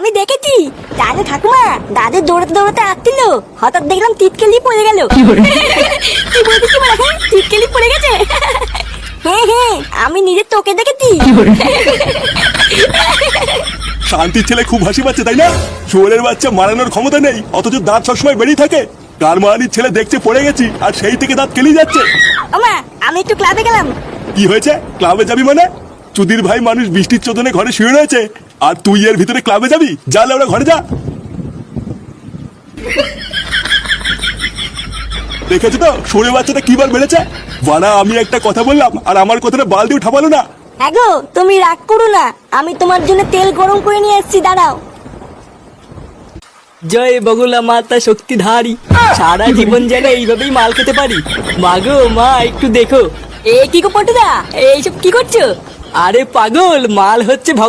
আমি দেখেছি। জানো ঠাকুমা, দাদু দৌড়াতে দৌড়াতে আসছিল, হঠাৎ দেখলাম টিটকেলি পড়ে গেল। কি বলছিস কি বলা? টিটকেলি পড়ে গেছে? হ্যাঁ হ্যাঁ, আমি নিজের চোখে দেখেছি। শান্তির ছেলে খুব হাসি পাচ্ছে তাই না? শুয়োরের বাচ্চা মারানোর ক্ষমতা নেই, অথচ দাঁত সবসময় বেরিয়ে থাকে। কার মারানির ছেলে দেখছে পড়ে গেছি, আর সেই থেকে দাঁত কেলিয়ে যাচ্ছে। ওমা, আমি একটু ক্লাবে গেলাম। কি হয়েছে? ক্লাবে যাবি মানে? চুদির ভাই মানুষ বৃষ্টির চোদনে ঘরে শুয়ে রয়েছে, আর তুই এর ভিতরে ক্লাবে যাবি? যা লেওড়া, ঘরে যা। দেখেছো তো শুয়োরের বাচ্চাটা কিবার বেড়েছে? বাড়া, আমি একটা কথা বললাম আর আমার কথাটা বালতি উঠাবালো না। হ্যাঁ গো, তুমি রাগ করো না, আমি তোমার জন্য তেল গরম করে নিয়ে এসেছি, দাঁড়াও। জয় বগুলা মাতা শক্তিধারী, সারা জীবন যেন এইভাবেই মাল খেতে পারি। মাগো মা, একটু দেখো। এ কি গো পটুদা, এইসব কি করছো? আরে পাগল, মাল হচ্ছে ভগবান